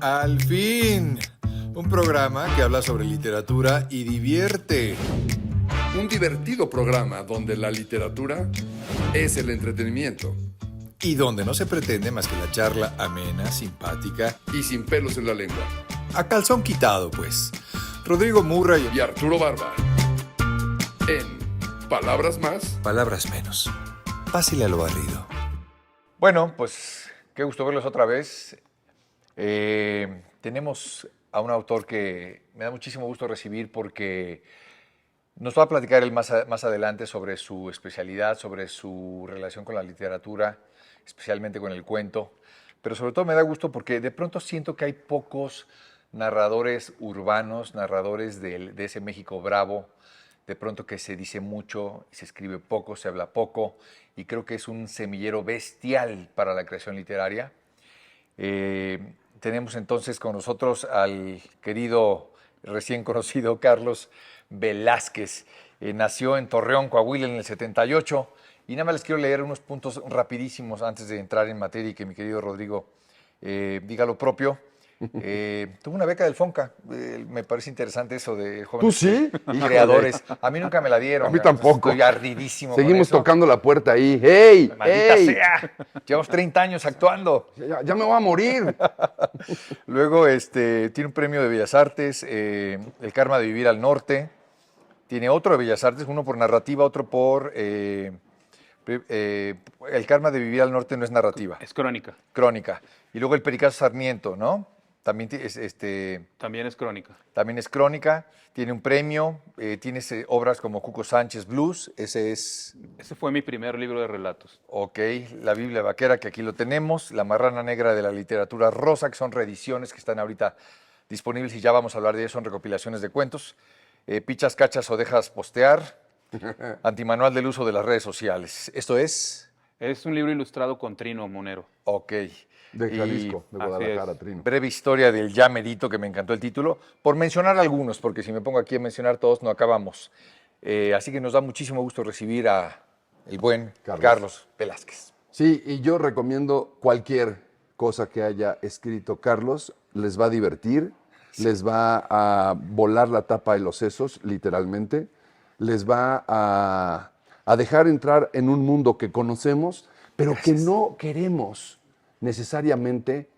Al fin, un programa que habla sobre literatura y divierte. Un divertido programa donde la literatura es el entretenimiento. Y donde no se pretende más que la charla amena, simpática Y sin pelos en la lengua. a calzón quitado, pues. Rodrigo Murray Y Arturo Barba. En Palabras Más. palabras menos. Pásale a lo barrido. Bueno, pues qué gusto verlos otra vez. Tenemos a un autor que me da muchísimo gusto recibir porque nos va a platicar él más adelante sobre su especialidad, sobre su relación con la literatura, especialmente con el cuento. Pero sobre todo me da gusto porque de pronto siento que hay pocos narradores urbanos, narradores de ese México bravo, de pronto que se dice mucho, se escribe poco, se habla poco, y creo que es un semillero bestial para la creación literaria. Tenemos entonces con nosotros al querido, recién conocido Carlos Velázquez. Nació en Torreón, Coahuila, en el 78. Y nada más les quiero leer unos puntos rapidísimos antes de entrar en materia y que mi querido Rodrigo diga lo propio. Tuvo una beca del FONCA. Me parece interesante eso de jóvenes ¿Tú sí? creadores. A mí nunca me la dieron. A mí tampoco. Estoy ardidísimo con Seguimos eso. tocando la puerta ahí. ¡Hey! Maldita ¡Hey! sea. Llevamos 30 años actuando. Ya me voy a morir. Luego tiene un premio de Bellas Artes, El Karma de Vivir al Norte. Tiene otro de Bellas Artes, uno por narrativa, otro por... El Karma de Vivir al Norte no es narrativa, Es crónica. crónica. Y luego el Pericazo Sarmiento, ¿no? También, También es crónica. también es crónica. Tiene un premio, tiene obras como Cuco Sánchez Blues, ese es... Ese fue mi primer libro de relatos. Ok, La Biblia Vaquera, que aquí lo tenemos, La Marrana Negra de la Literatura Rosa, que son reediciones que están ahorita disponibles y ya vamos a hablar de ello, son recopilaciones de cuentos. Pichas, Cachas o Dejas Postear, Antimanual del Uso de las Redes Sociales. Esto es, Es un libro ilustrado con Trino Monero. ok. De Jalisco, de así Guadalajara, es. Trino. Breve historia del ya merito, que me encantó el título, por mencionar algunos, porque si me pongo aquí a mencionar todos no acabamos. Así que nos da muchísimo gusto recibir a el buen Carlos Velázquez. Sí, y yo recomiendo cualquier cosa que haya escrito Carlos. Les va a divertir, les va a volar la tapa de los sesos, literalmente. Les va a dejar entrar en un mundo que conocemos, pero que no queremos necesariamente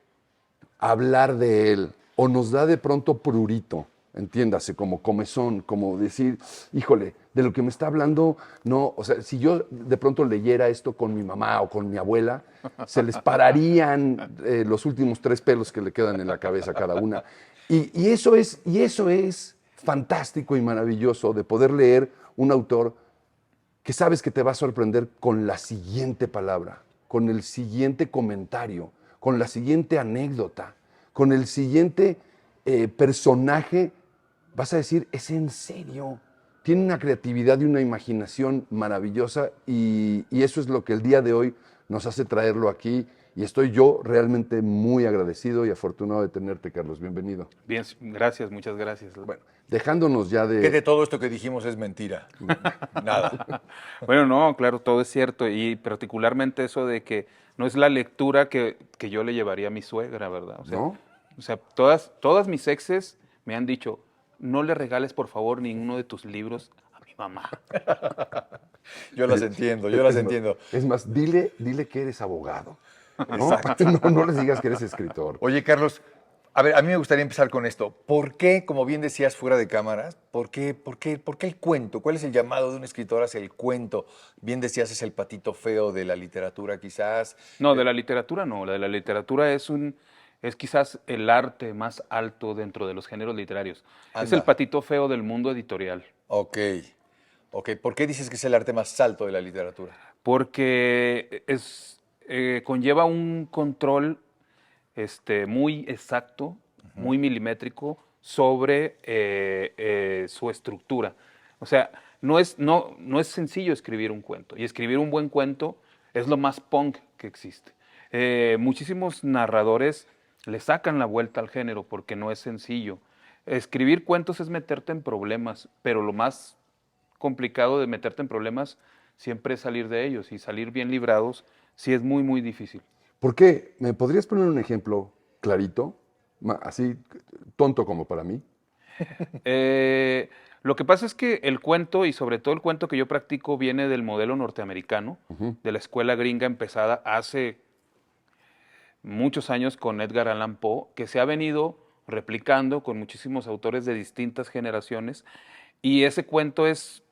hablar de él, o nos da de pronto prurito, entiéndase, como comezón, como decir, híjole, de lo que me está hablando, no, o sea, si yo de pronto leyera esto con mi mamá o con mi abuela, se les pararían los últimos 3 pelos que le quedan en la cabeza a cada una. Y eso es fantástico y maravilloso de poder leer un autor que sabes que te va a sorprender con la siguiente palabra, con el siguiente comentario, con la siguiente anécdota, con el siguiente personaje. Vas a decir, ¿es en serio? Tiene una creatividad y una imaginación maravillosa y eso es lo que el día de hoy nos hace traerlo aquí. Y estoy yo realmente muy agradecido y afortunado de tenerte, Carlos. Bienvenido. Bien, gracias, muchas gracias. Bueno, dejándonos ya ¿Qué de todo esto que dijimos es mentira? Nada. Bueno, no, claro, todo es cierto. Y particularmente eso de que no es la lectura que yo le llevaría a mi suegra, ¿verdad? ¿No? O sea, todas mis exes me han dicho, no le regales por favor ninguno de tus libros a mi mamá. Yo las entiendo, yo las entiendo. Es más, dile que eres abogado. ¿No? No les digas que eres escritor. Oye, Carlos, a ver, a mí me gustaría empezar con esto. ¿Por qué, como bien decías fuera de cámaras, por qué el cuento? ¿Cuál es el llamado de un escritor hacia el cuento? Bien decías, es el patito feo de la literatura, quizás. No, de la literatura no. La de la literatura es quizás el arte más alto dentro de los géneros literarios. Es Anda. el patito feo del mundo editorial. Ok. ¿Por qué dices que es el arte más alto de la literatura? Porque conlleva un control muy exacto, muy milimétrico sobre su estructura. O sea, no es sencillo escribir un cuento. Y escribir un buen cuento es lo más punk que existe. Muchísimos narradores le sacan la vuelta al género porque no es sencillo. Escribir cuentos es meterte en problemas, pero lo más complicado de meterte en problemas siempre es salir de ellos, y salir bien librados sí es muy, muy difícil. ¿Por qué? ¿Me podrías poner un ejemplo clarito? Así tonto como para mí. Lo que pasa es que el cuento, y sobre todo el cuento que yo practico, viene del modelo norteamericano, de la escuela gringa empezada hace muchos años con Edgar Allan Poe, que se ha venido replicando con muchísimos autores de distintas generaciones. Y ese cuento es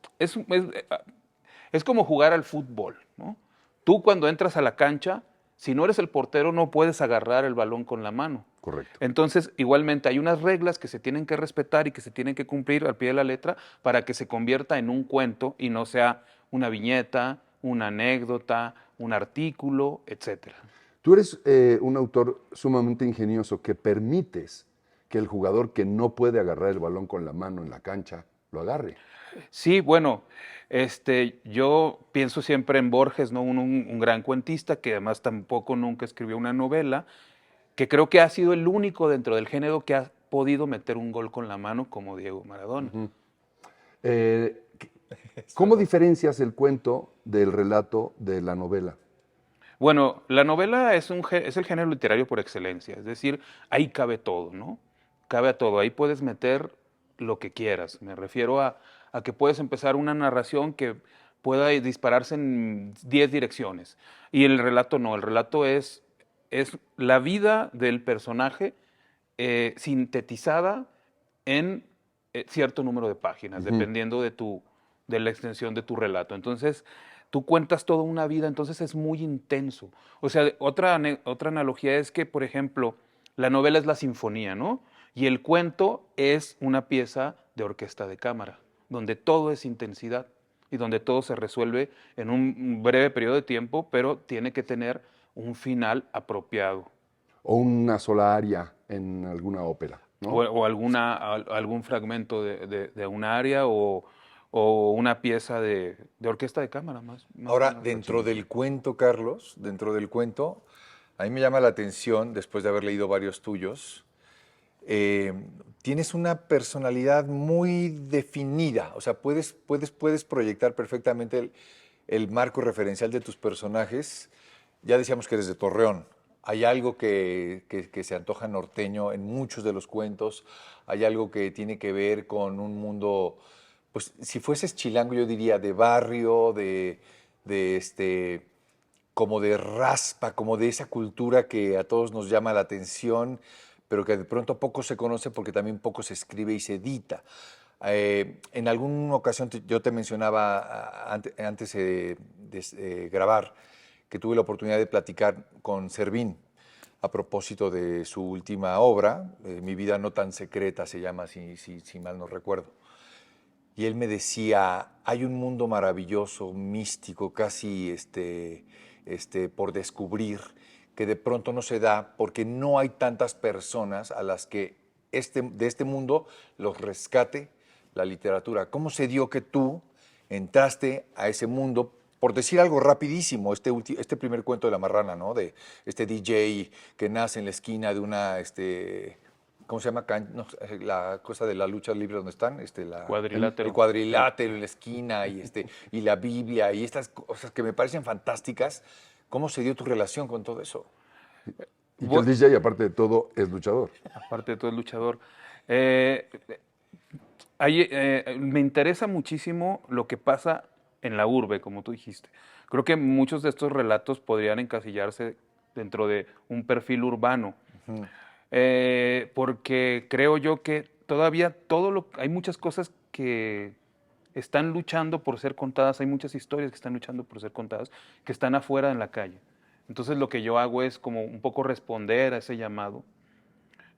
como jugar al fútbol, ¿no? Tú cuando entras a la cancha, si no eres el portero, no puedes agarrar el balón con la mano. Correcto. Entonces, igualmente, hay unas reglas que se tienen que respetar y que se tienen que cumplir al pie de la letra para que se convierta en un cuento y no sea una viñeta, una anécdota, un artículo, etcétera. Tú eres un autor sumamente ingenioso que permites que el jugador que no puede agarrar el balón con la mano en la cancha lo agarre. Sí, bueno, yo pienso siempre en Borges, ¿no? Un gran cuentista que además tampoco nunca escribió una novela, que creo que ha sido el único dentro del género que ha podido meter un gol con la mano como Diego Maradona. ¿Cómo diferencias el cuento del relato de la novela? Bueno, la novela es el género literario por excelencia, es decir, ahí cabe todo, ¿no? Cabe a todo, ahí puedes meter lo que quieras. Me refiero a que puedes empezar una narración que pueda dispararse en 10 direcciones. Y el relato no, el relato es la vida del personaje sintetizada en cierto número de páginas, dependiendo de la extensión de tu relato. Entonces, tú cuentas toda una vida, entonces es muy intenso. O sea, otra analogía es que, por ejemplo, la novela es la sinfonía, ¿no? Y el cuento es una pieza de orquesta de cámara, donde todo es intensidad y donde todo se resuelve en un breve periodo de tiempo, pero tiene que tener un final apropiado. O una sola aria en alguna ópera, ¿no? O algún fragmento de un aria o una pieza de orquesta de cámara más. Ahora, dentro del cuento, Carlos, dentro del cuento, a mí me llama la atención, después de haber leído varios tuyos, tienes una personalidad muy definida, o sea, puedes proyectar perfectamente el marco referencial de tus personajes. Ya decíamos que eres de Torreón. Hay algo que se antoja norteño en muchos de los cuentos, hay algo que tiene que ver con un mundo, pues si fueses chilango yo diría de barrio, como de raspa, como de esa cultura que a todos nos llama la atención, pero que de pronto poco se conoce porque también poco se escribe y se edita. En alguna ocasión yo te mencionaba antes de grabar que tuve la oportunidad de platicar con Servín a propósito de su última obra, Mi vida no tan secreta se llama, si mal no recuerdo. Y él me decía, hay un mundo maravilloso, místico, casi por descubrir, que de pronto no se da porque no hay tantas personas a las que de este mundo los rescate la literatura. ¿Cómo se dio que tú entraste a ese mundo? Por decir algo rapidísimo, este primer cuento de La Marrana, ¿no? De este DJ que nace en la esquina de una, ¿cómo se llama? La cosa de la lucha libre donde están, Cuadrilátero. El cuadrilátero en la esquina y la Biblia y estas cosas que me parecen fantásticas. ¿Cómo se dio tu relación con todo eso? Y que el DJ, aparte de todo, es luchador. Aparte de todo, es luchador. Me interesa muchísimo lo que pasa en la urbe, como tú dijiste. Creo que muchos de estos relatos podrían encasillarse dentro de un perfil urbano, porque creo yo que todavía hay muchas cosas que están luchando por ser contadas, hay muchas historias que están luchando por ser contadas, que están afuera en la calle. Entonces lo que yo hago es como un poco responder a ese llamado.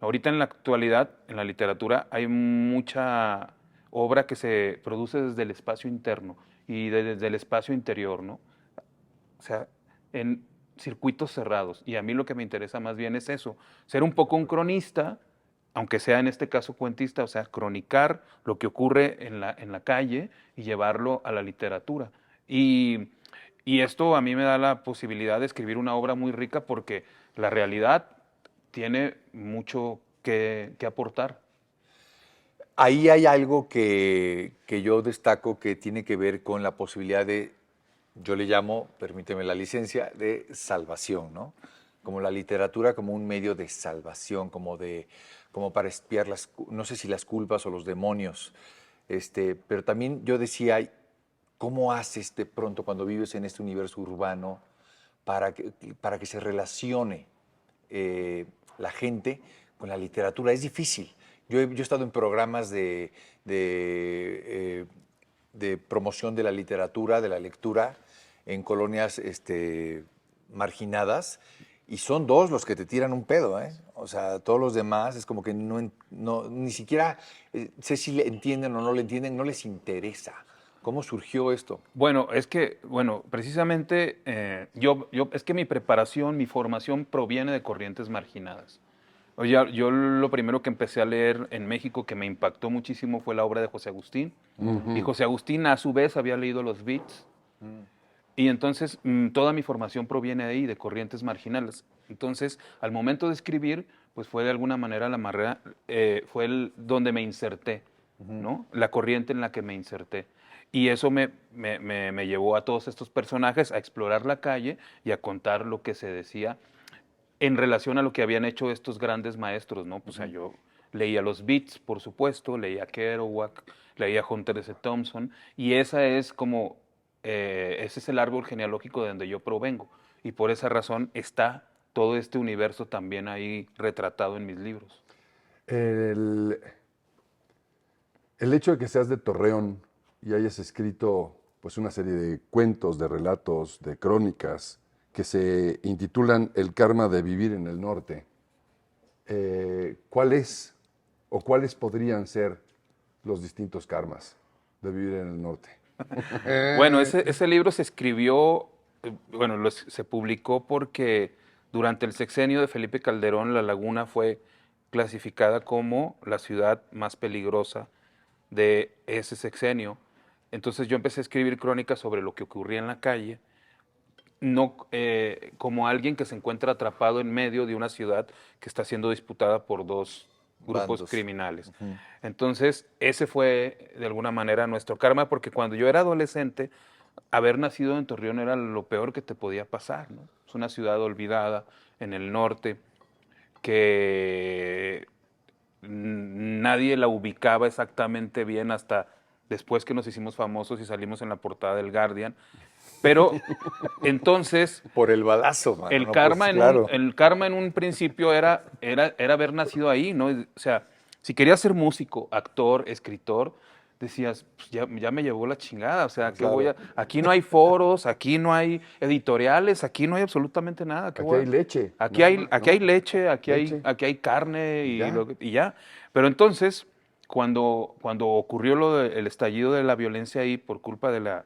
Ahorita en la actualidad, en la literatura, hay mucha obra que se produce desde el espacio interno y desde el espacio interior, ¿no? O sea, en circuitos cerrados. Y a mí lo que me interesa más bien es eso, ser un poco un cronista, aunque sea en este caso cuentista, o sea, cronicar lo que ocurre en la calle y llevarlo a la literatura. Y esto a mí me da la posibilidad de escribir una obra muy rica porque la realidad tiene mucho que aportar. Ahí hay algo que yo destaco que tiene que ver con la posibilidad de, yo le llamo, permíteme la licencia, de salvación, ¿no? como la literatura como un medio de salvación, como para espiar no sé si las culpas o los demonios. Pero también yo decía, ¿cómo haces de pronto cuando vives en este universo urbano para que se relacione la gente con la literatura? Es difícil. Yo he estado en programas de promoción de la literatura, de la lectura, en colonias marginadas, y son dos los que te tiran un pedo, ¿eh? O sea, todos los demás es como que ni siquiera sé si le entienden o no le entienden, no les interesa. ¿Cómo surgió esto? Bueno, precisamente es que mi preparación, mi formación proviene de corrientes marginadas. Oye, yo lo primero que empecé a leer en México que me impactó muchísimo fue la obra de José Agustín. Y José Agustín a su vez había leído los Beats. Y entonces toda mi formación proviene de ahí, de corrientes marginales. Entonces, al momento de escribir, pues fue de alguna manera fue donde me inserté, ¿no? La corriente en la que me inserté. Y eso me llevó a todos estos personajes a explorar la calle y a contar lo que se decía en relación a lo que habían hecho estos grandes maestros, ¿no? Pues, o sea, yo leía los Beats, por supuesto, leía Kerouac, leía Hunter S. Thompson, y ese es el árbol genealógico de donde yo provengo. Y por esa razón está todo este universo también ahí retratado en mis libros. El hecho de que seas de Torreón y hayas escrito pues una serie de cuentos, de relatos, de crónicas que se intitulan El karma de vivir en el norte, ¿cuál es o cuáles podrían ser los distintos karmas de vivir en el norte? Bueno, ese libro se escribió, se publicó porque durante el sexenio de Felipe Calderón, La Laguna fue clasificada como la ciudad más peligrosa de ese sexenio. Entonces yo empecé a escribir crónicas sobre lo que ocurría en la calle, no como alguien que se encuentra atrapado en medio de una ciudad que está siendo disputada por dos grupos Bandos. criminales. Entonces, ese fue de alguna manera nuestro karma, porque cuando yo era adolescente, haber nacido en Torreón era lo peor que te podía pasar, ¿no? Es una ciudad olvidada en el norte que nadie la ubicaba exactamente bien hasta después que nos hicimos famosos y salimos en la portada del Guardian. Pero entonces Por el balazo, mano. el ¿no? karma, Pues, claro. el karma en un principio era haber nacido ahí, ¿no? O sea, si querías ser músico, actor, escritor, decías, pues ya me llevó la chingada, o sea, Claro. aquí no hay foros, aquí no hay editoriales, aquí no hay absolutamente nada. Aquí hay leche. Aquí ¿no? hay leche, aquí Leche. hay carne Y ya. y ya. Pero entonces, cuando ocurrió el estallido de la violencia ahí por culpa de la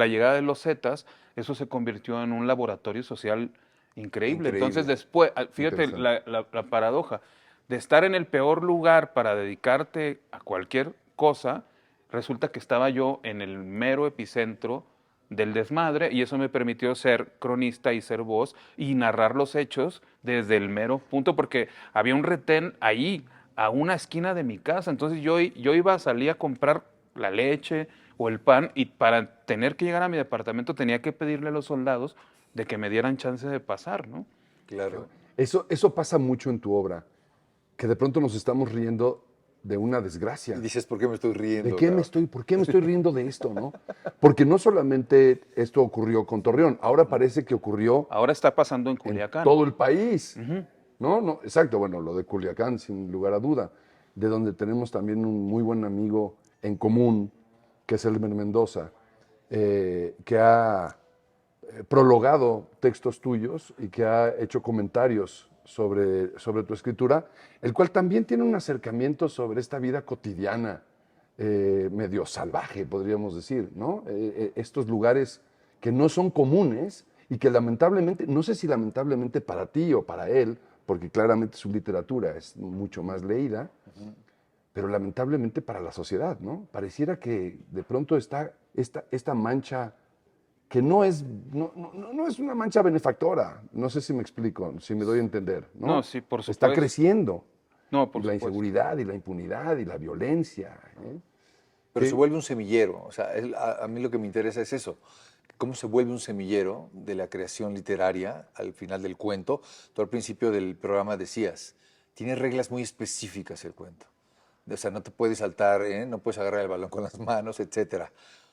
llegada de los Zetas, eso se convirtió en un laboratorio social increíble. Increíble. Entonces después, fíjate la paradoja, de estar en el peor lugar para dedicarte a cualquier cosa, resulta que estaba yo en el mero epicentro del desmadre y eso me permitió ser cronista y ser voz y narrar los hechos desde el mero punto, porque había un retén ahí, a una esquina de mi casa. Entonces yo salía a comprar la leche o el pan, y para tener que llegar a mi departamento tenía que pedirle a los soldados de que me dieran chance de pasar, ¿no? Claro. Eso pasa mucho en tu obra, que de pronto nos estamos riendo de una desgracia. Y dices, ¿por qué me estoy riendo? ¿De qué cabrón? por qué me estoy riendo de esto, no? Porque no solamente esto ocurrió con Torreón, ahora parece que ocurrió Ahora está pasando en en Culiacán. todo el país. No, exacto, bueno, lo de Culiacán, sin lugar a duda, de donde tenemos también un muy buen amigo en común, que es Elmer Mendoza, que ha prologado textos tuyos y que ha hecho comentarios sobre tu escritura, el cual también tiene un acercamiento sobre esta vida cotidiana, medio salvaje, podríamos decir, ¿no? Estos lugares que no son comunes y que lamentablemente, no sé si lamentablemente para ti o para él, porque claramente su literatura es mucho más leída, pero lamentablemente para la sociedad, ¿no? Pareciera que de pronto está esta mancha que no es una mancha benefactora. No sé si me explico, si me doy a entender, ¿no? No, sí, por Está supuesto. creciendo. No, por Y la supuesto. inseguridad y la impunidad y la violencia. Pero Sí. se vuelve un semillero. O sea, a mí lo que me interesa es eso. cómo se vuelve un semillero de la creación literaria al final del cuento. Tú al principio del programa decías, tiene reglas muy específicas el cuento. O sea, no te puedes saltar, no puedes agarrar el balón con las manos, etcétera.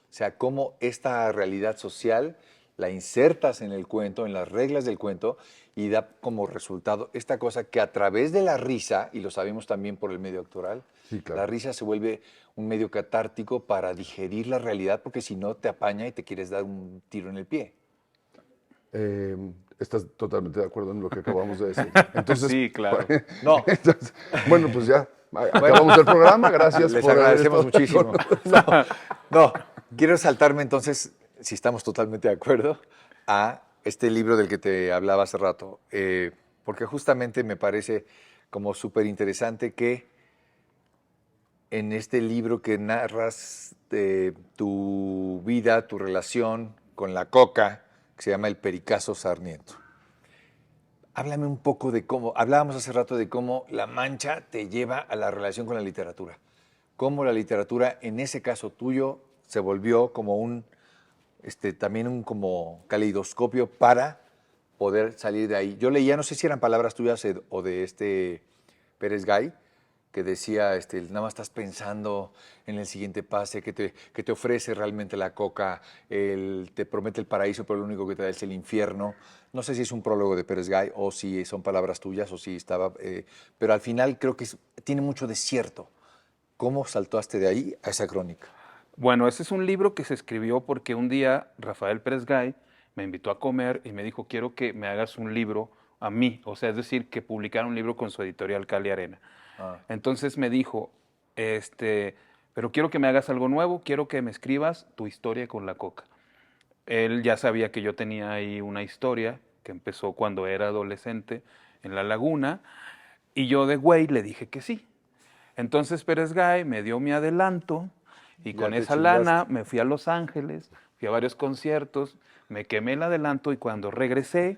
O sea, cómo esta realidad social la insertas en el cuento, en las reglas del cuento, y da como resultado esta cosa que a través de la risa, y lo sabemos también por el medio actoral, Sí, claro. la risa se vuelve un medio catártico para digerir la realidad, porque si no te apaña y te quieres dar un tiro en el pie. Estás totalmente de acuerdo en lo que acabamos de decir. Entonces, Sí, claro. No. entonces, bueno, pues ya acabamos el programa. Gracias Les por haber agradecemos estado muchísimo. con nosotros. No, quiero saltarme entonces, si estamos totalmente de acuerdo, a este libro del que te hablaba hace rato, porque justamente me parece como súper interesante que en este libro que narras de tu vida, tu relación con la coca, que se llama El Pericazo Sarmiento. Háblame un poco de cómo, hablábamos hace rato de cómo la mancha te lleva a la relación con la literatura. Cómo la literatura, en ese caso tuyo, se volvió como también un como caleidoscopio para poder salir de ahí. Yo leía, no sé si eran palabras tuyas o de Pérez Gay, que decía, nada más estás pensando en el siguiente pase que te ofrece realmente la coca, te promete el paraíso, pero lo único que te da es el infierno. No sé si es un prólogo de Pérez Gay o si son palabras tuyas o si estaba, pero al final creo que tiene mucho de cierto. ¿Cómo saltaste de ahí a esa crónica? Bueno, ese es un libro que se escribió porque un día Rafael Pérez Gay me invitó a comer y me dijo, quiero que me hagas un libro a mí, o sea, es decir, que publicara un libro con su editorial Cali Arena. Ah. Entonces me dijo, pero quiero que me hagas algo nuevo, quiero que me escribas tu historia con la coca. Él ya sabía que yo tenía ahí una historia que empezó cuando era adolescente en La Laguna y yo de güey le dije que sí. Entonces Pérez Gay me dio mi adelanto y Ya con te esa chingaste. lana me fui a Los Ángeles, fui a varios conciertos, me quemé el adelanto y cuando regresé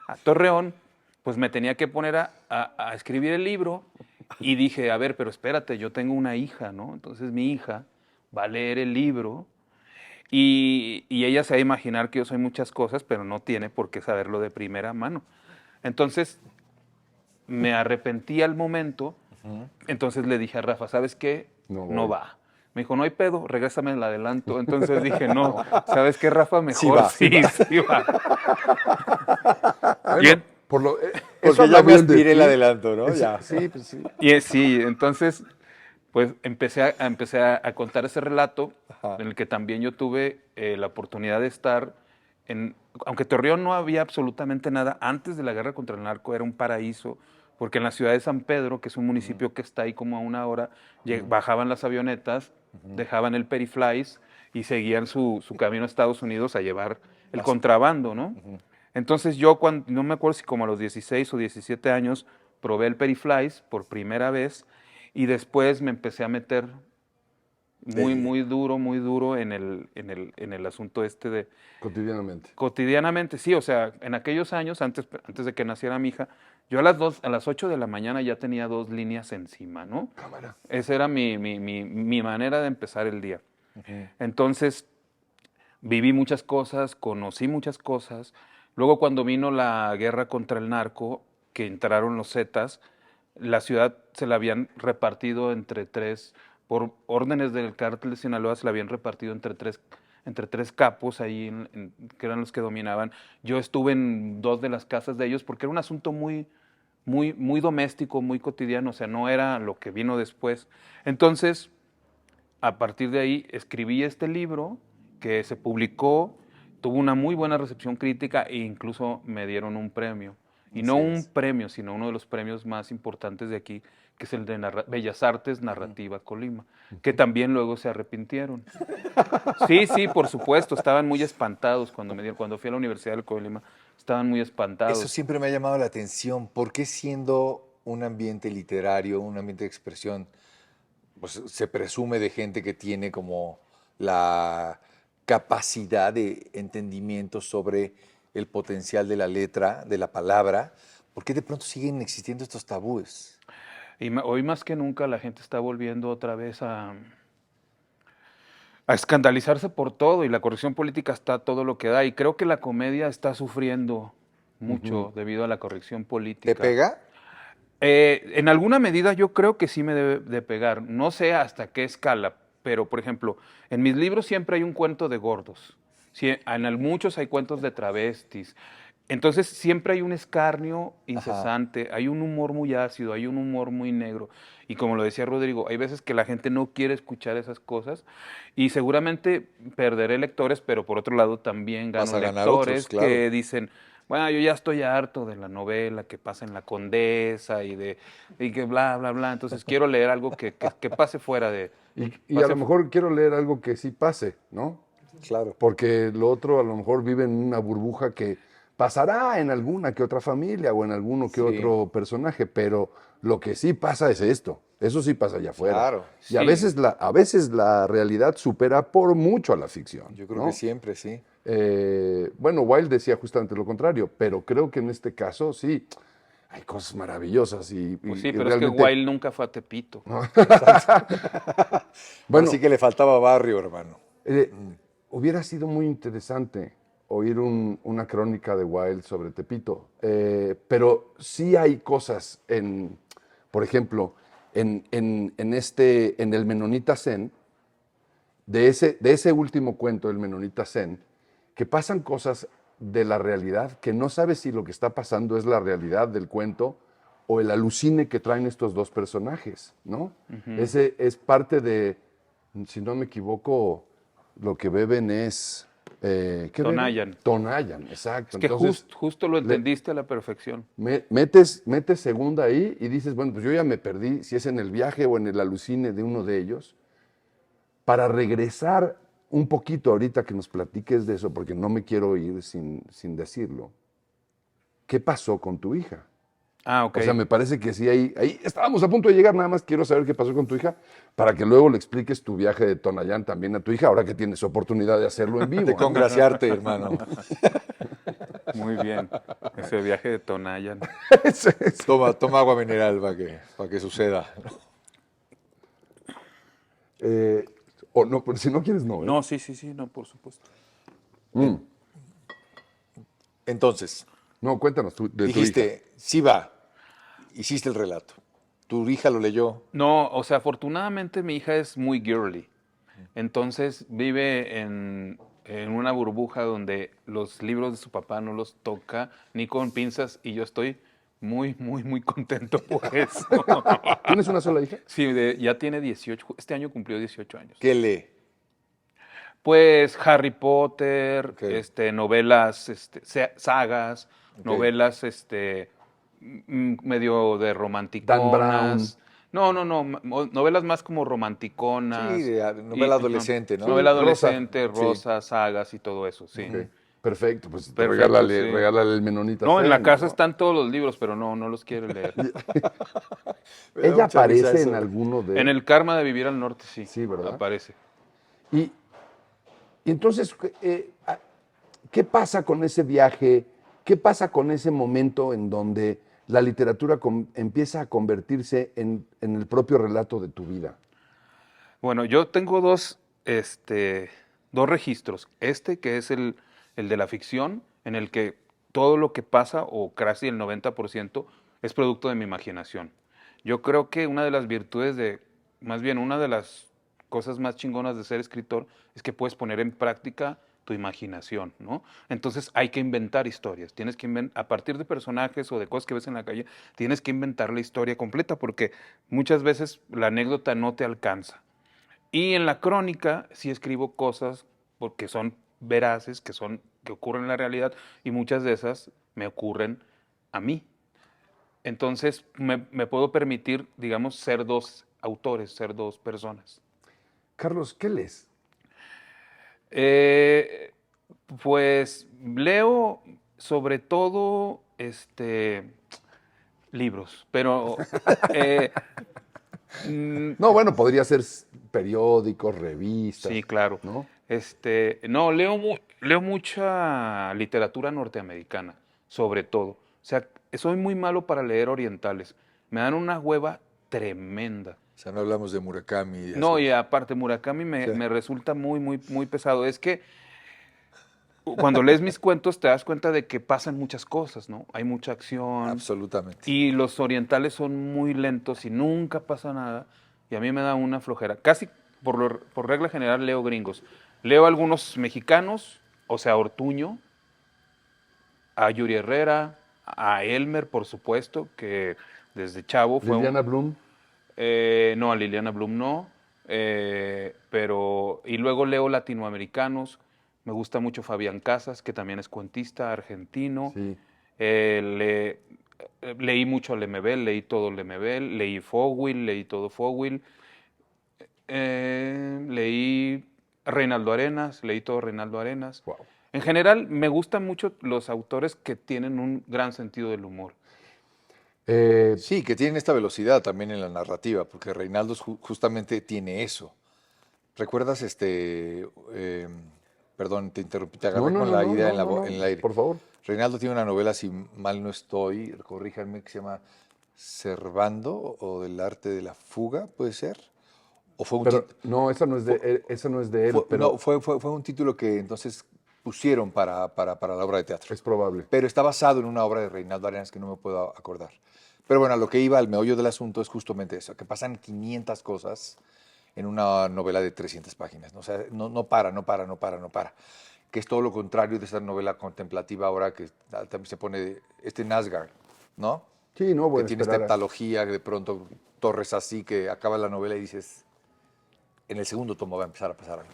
a Torreón, pues me tenía que poner a escribir el libro y dije, a ver, pero espérate, yo tengo una hija, ¿no? Entonces mi hija va a leer el libro y ella se va a imaginar que yo soy muchas cosas, pero no tiene por qué saberlo de primera mano. Entonces me arrepentí al momento, entonces le dije a Rafa, ¿sabes qué? No No voy. va. Me dijo, no hay pedo, regrésame el adelanto. Entonces dije, no, ¿sabes qué, Rafa? Sí Mejor va, sí, sí va. Bueno, Bien. por lo, eso Porque habla ya me bien de aspiré el ti. adelanto, ¿no? Sí, Ya. sí, pues sí. Sí, entonces, pues empecé a contar ese relato Ajá. en el que también yo tuve la oportunidad de estar aunque Torreón no había absolutamente nada, antes de la guerra contra el narco era un paraíso, porque en la ciudad de San Pedro, que es un municipio que está ahí como a una hora, bajaban las avionetas, dejaban el Periflys y seguían su camino a Estados Unidos a llevar el contrabando, ¿no? Entonces yo, no me acuerdo si como a los 16 o 17 años, probé el Periflys por primera vez y después me empecé a meter muy duro en el asunto de Cotidianamente. cotidianamente, sí, o sea, en aquellos años, antes de que naciera mi hija, yo a las 8 de la mañana ya tenía 2 líneas encima, ¿no? Cámara. Esa era mi manera de empezar el día. Entonces, viví muchas cosas, conocí muchas cosas. Luego, cuando vino la guerra contra el narco, que entraron los Zetas, la ciudad se la habían repartido entre tres, por órdenes del cártel de Sinaloa, se la habían repartido entre tres capos ahí, que eran los que dominaban. Yo estuve en 2 de las casas de ellos porque era un asunto muy doméstico, muy cotidiano, o sea, no era lo que vino después. Entonces, a partir de ahí escribí este libro que se publicó, tuvo una muy buena recepción crítica e incluso me dieron un premio. Y no un premio, sino uno de los premios más importantes de aquí, que es el de Bellas Artes Narrativa Colima, que también luego se arrepintieron. Sí, por supuesto, estaban muy espantados cuando fui a la Universidad de Colima, estaban muy espantados. Eso siempre me ha llamado la atención. ¿Por qué siendo un ambiente literario, un ambiente de expresión, pues se presume de gente que tiene como la capacidad de entendimiento sobre el potencial de la letra, de la palabra? ¿Por qué de pronto siguen existiendo estos tabúes? Y hoy más que nunca la gente está volviendo otra vez a a escandalizarse por todo y la corrección política está todo lo que da. Y creo que la comedia está sufriendo mucho debido a la corrección política. ¿Te pega? En alguna medida yo creo que sí me debe de pegar. No sé hasta qué escala, pero por ejemplo, en mis libros siempre hay un cuento de gordos. Sí, muchos hay cuentos de travestis. Entonces siempre hay un escarnio incesante, hay un humor muy ácido, hay un humor muy negro. Y como lo decía Rodrigo, hay veces que la gente no quiere escuchar esas cosas y seguramente perderé lectores, pero por otro lado también Vas gano a ganar otros, lectores claro. que dicen, bueno, yo ya estoy harto de la novela que pasa en La Condesa y que bla, bla, bla. Entonces quiero leer algo que pase fuera de... Y a lo mejor quiero leer algo que sí pase, ¿no? Claro. Porque lo otro a lo mejor vive en una burbuja que pasará en alguna que otra familia o en alguno que otro personaje, pero lo que sí pasa es esto. Eso sí pasa allá afuera. Claro. Y a Sí. veces la realidad supera por mucho a la ficción. Yo creo ¿no? que siempre, sí. Bueno, Wilde decía justamente lo contrario, pero creo que en este caso sí, hay cosas maravillosas Pues y sí, pero realmente... es que Wilde nunca fue a Tepito. Bueno, Así que le faltaba barrio, hermano. hubiera sido muy interesante oír una crónica de Wilde sobre Tepito, pero sí hay cosas por ejemplo, en el Menonita Zen, de ese último cuento del Menonita Zen, que pasan cosas de la realidad que no sabes si lo que está pasando es la realidad del cuento o el alucine que traen estos dos personajes, ¿no? Ese es parte de, si no me equivoco, lo que beben es... ¿qué beben? Tonayan. Tonayan, exacto. Es que Entonces, justo lo entendiste a la perfección. metes segunda ahí y dices, bueno, pues yo ya me perdí, si es en el viaje o en el alucine de uno de ellos, para regresar un poquito ahorita que nos platiques de eso, porque no me quiero ir sin decirlo. ¿Qué pasó con tu hija? Ah, ok. O sea, me parece que sí, ahí estábamos a punto de llegar, nada más quiero saber qué pasó con tu hija, para que luego le expliques tu viaje de Tonayán también a tu hija, ahora que tienes oportunidad de hacerlo en vivo. De ¿no? congraciarte, hermano. Muy bien. Ese viaje de Tonayan. Toma agua mineral para que suceda. O no, pero si no quieres, no. ¿eh? No, sí, no, por supuesto. Entonces, No, cuéntanos de tu hija. dijiste, sí va. Hiciste el relato. Tu hija lo leyó. No, o sea, afortunadamente mi hija es muy girly. Entonces vive en una burbuja donde los libros de su papá no los toca ni con pinzas y yo estoy muy, muy, muy contento por eso. ¿Tienes una sola hija? Sí, ya tiene 18, este año cumplió 18 años. ¿Qué lee? Pues Harry Potter, Ok. Novelas, sagas, Ok. novelas medio de romanticonas. Dan Brown. No, novelas más como romanticonas. Sí, novela adolescente, ¿no? Novela Sí, adolescente, rosa. rosa, sagas y todo eso, sí. Ok, perfecto, pues Perfecto, regálale, sí. regálale el Menonita No, en la Zen, casa ¿no? están todos los libros, pero no los quiere leer. Me da Ella mucha risa aparece eso. en alguno de... En el Karma de Vivir al Norte, sí. Sí, ¿verdad? Aparece. Y entonces, ¿qué pasa con ese viaje? ¿Qué pasa con ese momento en donde la literatura empieza a convertirse en el propio relato de tu vida? Bueno, yo tengo dos registros. Que es el de la ficción, en el que todo lo que pasa, o casi el 90%, es producto de mi imaginación. Yo creo que una de las virtudes más bien una de las cosas más chingonas de ser escritor es que puedes poner en práctica tu imaginación, ¿no? Entonces hay que inventar historias, tienes que a partir de personajes o de cosas que ves en la calle, tienes que inventar la historia completa porque muchas veces la anécdota no te alcanza. Y en la crónica sí escribo cosas porque son veraces, que ocurren en la realidad y muchas de esas me ocurren a mí. Entonces me puedo permitir, digamos, ser dos autores, ser dos personas. Carlos, ¿qué lees? Pues leo sobre todo libros, pero No, bueno, podría ser periódicos, revistas. sí, claro. ¿No? No, leo mucha literatura norteamericana, sobre todo. O sea, soy muy malo para leer orientales. Me dan una hueva tremenda. O sea, no hablamos de Murakami. No, así. y aparte Murakami Sí. me resulta muy, muy, muy pesado. Es que cuando lees mis cuentos te das cuenta de que pasan muchas cosas, ¿no? Hay mucha acción. Absolutamente. Y los orientales son muy lentos y nunca pasa nada. Y a mí me da una flojera. Casi por regla general leo gringos. Leo algunos mexicanos, o sea, Ortuño, a Yuri Herrera, a Elmer, por supuesto, que desde chavo fue Liliana Bloom. no, a Liliana Bloom no. Pero. Y luego leo latinoamericanos. Me gusta mucho Fabián Casas, que también es cuentista argentino. Sí. Leí mucho a Lemebel, leí todo Lemebel, leí Fogwill, leí todo Fogwill. Leí Reinaldo Arenas, leí todo Reinaldo Arenas. Wow. En general, me gustan mucho los autores que tienen un gran sentido del humor. Sí, que tienen esta velocidad también en la narrativa, porque Reinaldo justamente tiene eso. ¿Recuerdas perdón, te interrumpí, te agarré con la idea en el aire. Por favor. Reinaldo tiene una novela, si mal no estoy, corríjanme, que se llama Servando o del arte de la fuga, ¿puede ser? ¿O fue un Pero no, esa no es de él, pero no, fue un título que entonces pusieron para la obra de teatro. es probable. Pero está basado en una obra de Reinaldo Arenas que no me puedo acordar. Pero bueno, a lo que iba, al meollo del asunto es justamente eso, que pasan 500 cosas en una novela de 300 páginas. ¿No? O sea, no para. Que es todo lo contrario de esa novela contemplativa ahora que también se pone Nasgar, ¿no? Sí, no, Que bueno, tiene esta heptalogía, que de pronto torres así, que acaba la novela y dices, en el segundo tomo va a empezar a pasar algo.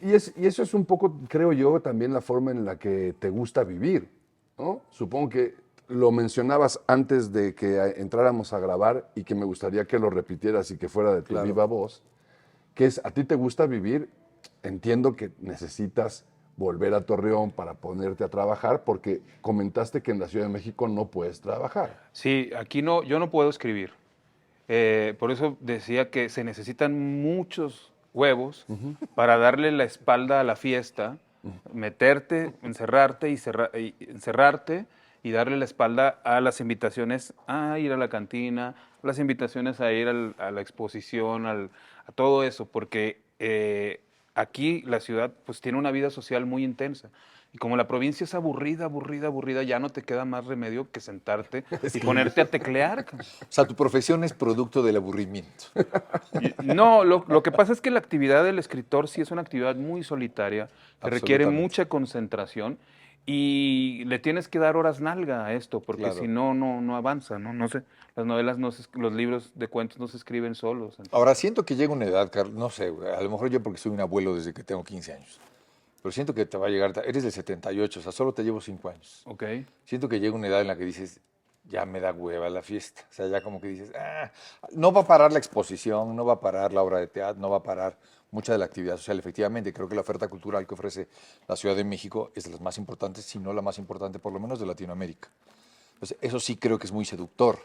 Y eso es un poco, creo yo, también la forma en la que te gusta vivir, ¿no? Supongo que lo mencionabas antes de que entráramos a grabar y que me gustaría que lo repitieras y que fuera de tu Claro. viva voz, que es, a ti te gusta vivir, entiendo que necesitas volver a Torreón para ponerte a trabajar, porque comentaste que en la Ciudad de México no puedes trabajar. Sí, aquí no, yo no puedo escribir. Por eso decía que se necesitan muchos huevos para darle la espalda a la fiesta, meterte, encerrarte y encerrarte y darle la espalda a las invitaciones a ir a la cantina, las invitaciones a ir a la exposición, a todo eso, porque aquí la ciudad pues tiene una vida social muy intensa. Y como la provincia es aburrida, ya no te queda más remedio que sentarte y ponerte a teclear. O sea, tu profesión es producto del aburrimiento. No, lo que pasa es que la actividad del escritor sí es una actividad muy solitaria, que requiere Absolutamente. mucha concentración y le tienes que dar horas nalga a esto, porque Claro. si no, no avanza, ¿no? No sé, las novelas, los libros de cuentos no se escriben solos. Entonces, Ahora, siento que llega una edad, Carlos, no sé, güey, a lo mejor yo porque soy un abuelo desde que tengo 15 años, pero siento que te va a llegar, eres del 78, o sea, solo te llevo 5 años. ok. Siento que llega una edad en la que dices, ya me da hueva la fiesta. O sea, ya como que dices, no va a parar la exposición, no va a parar la obra de teatro, no va a parar mucha de la actividad social. Efectivamente, creo que la oferta cultural que ofrece la Ciudad de México es de las más importantes, si no la más importante, por lo menos de Latinoamérica. Pues eso sí creo que es muy seductor.